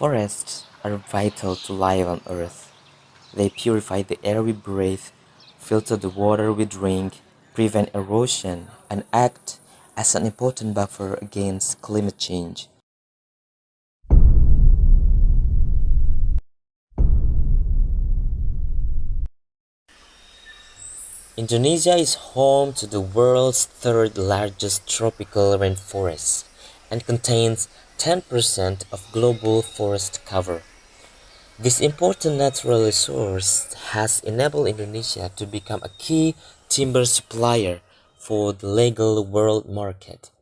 Forests are vital to life on Earth. They purify the air we breathe, filter the water we drink, prevent erosion, and act as an important buffer against climate change. Indonesia is home to the world's third largest tropical rainforest and contains 10% of global forest cover. This important natural resource has enabled Indonesia to become a key timber supplier for the legal world market.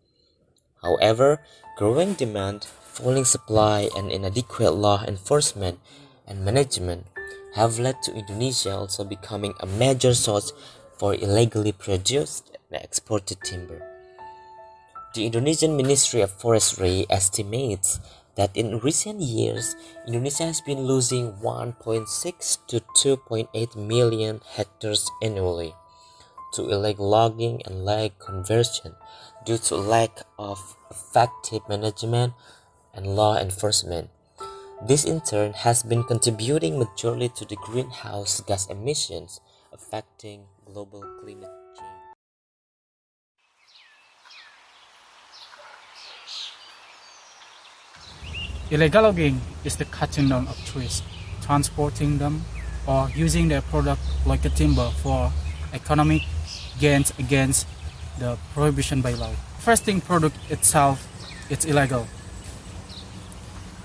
However, growing demand, falling supply, and inadequate law enforcement and management have led to Indonesia also becoming a major source for illegally produced and exported timber. The Indonesian Ministry of Forestry estimates that in recent years, Indonesia has been losing 1.6 to 2.8 million hectares annually to illegal logging and land conversion due to lack of effective management and law enforcement. This in turn has been contributing majorly to the greenhouse gas emissions affecting global climate change. Illegal logging is the cutting down of trees, transporting them, or using their product like a timber for economic gains against the prohibition by law. Foresting product itself is illegal,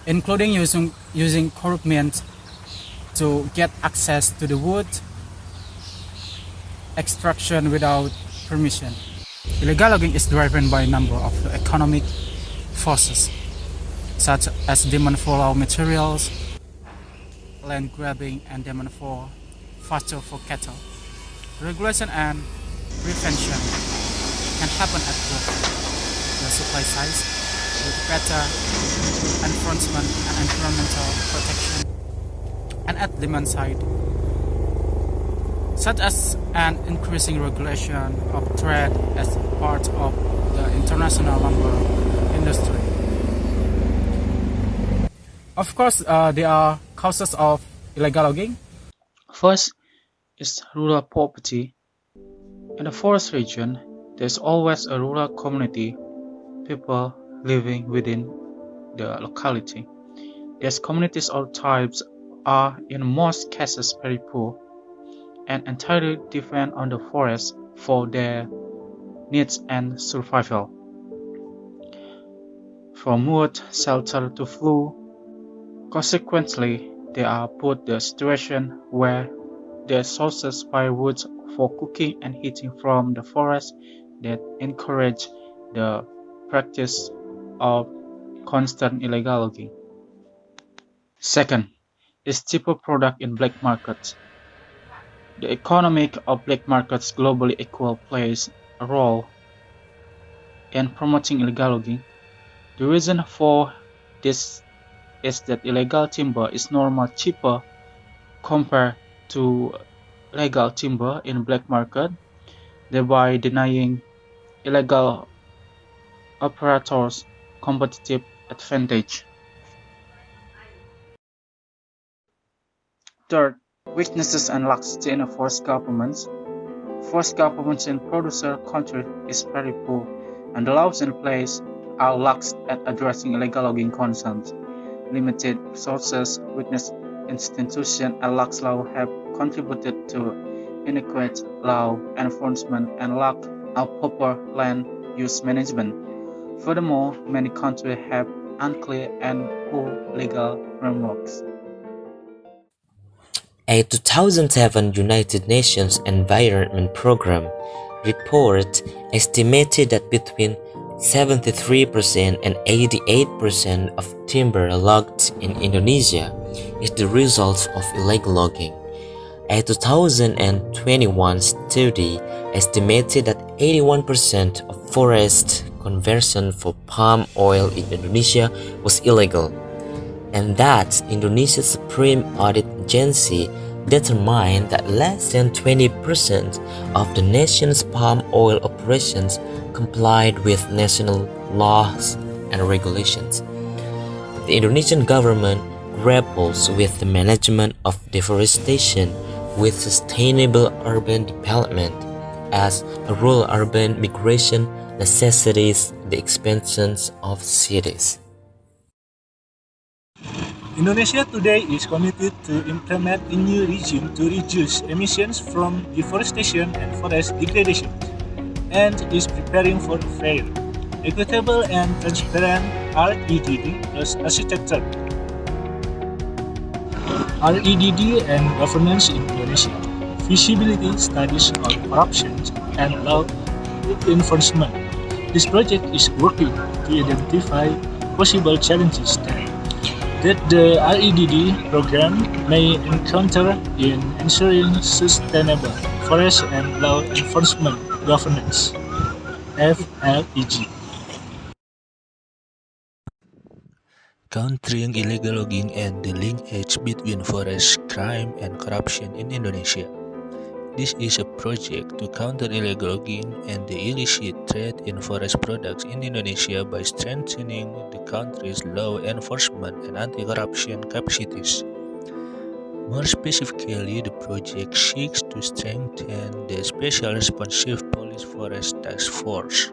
including using corrupt means to get access to the wood, extraction without permission. Illegal logging is driven by a number of economic forces, such as demand for raw materials, land grabbing, and demand for pasture for cattle. Regulation and prevention can happen at both the supply side with better enforcement and environmental protection, and at demand side, such as an increasing regulation of trade as part of the international lumber industry. Of course, there are causes of illegal logging. First is rural poverty. In the forest region, there's always a rural community, people living within the locality. These communities or tribes are in most cases very poor and entirely depend on the forest for their needs and survival. From wood, shelter to food. Consequently, they are put in a situation where their sources firewood for cooking and heating from the forest that encourage the practice of constant illegal logging. Second is cheaper product in black markets. The economic of black markets globally equal plays a role in promoting illegal logging. The reason for this is that illegal timber is normally cheaper compared to legal timber in black market, thereby denying illegal operators competitive advantage. Third, weaknesses and laxity in forest governments. Forest governments in producer countries is very poor, and the laws in place are lax at addressing illegal logging concerns. Limited resources, weakness institutions, and lax law have contributed to inadequate law enforcement and lack of proper land use management. Furthermore, many countries have unclear and poor legal frameworks. A 2007 United Nations Environment Programme report estimated that between 73% and 88% of timber logged in Indonesia is the result of illegal logging. A 2021 study estimated that 81% of forest conversion for palm oil in Indonesia was illegal, and that Indonesia's Supreme Audit Agency determined that less than 20% of the nation's palm oil operations complied with national laws and regulations. The Indonesian government grapples with the management of deforestation with sustainable urban development, as rural-urban migration necessitates the expansions of cities. Indonesia today is committed to implement a new regime to reduce emissions from deforestation and forest degradation, and is preparing for a fair, equitable and transparent REDD architecture. REDD and governance in Indonesia, feasibility studies on corruption and law enforcement. This project is working to identify possible challenges that the REDD program may encounter in ensuring sustainable forest and law enforcement governance (FLEG). Countering illegal logging and the linkage between forest crime and corruption in Indonesia. This is a project to counter illegal logging and the illicit trade in forest products in Indonesia by strengthening the country's law enforcement and anti-corruption capacities. More specifically, the project seeks to strengthen the Special Responsive Police Forest Task Force,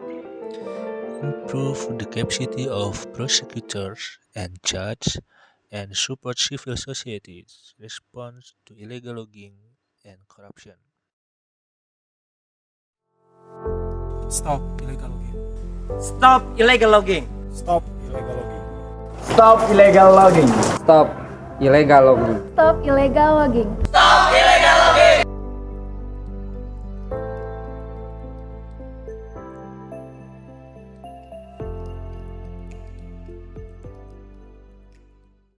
improve the capacity of prosecutors and judges, and support civil society's response to illegal logging and corruption. Stop illegal logging. Stop illegal logging. Stop illegal logging. Stop illegal logging. Stop illegal logging. Stop illegal logging. Stop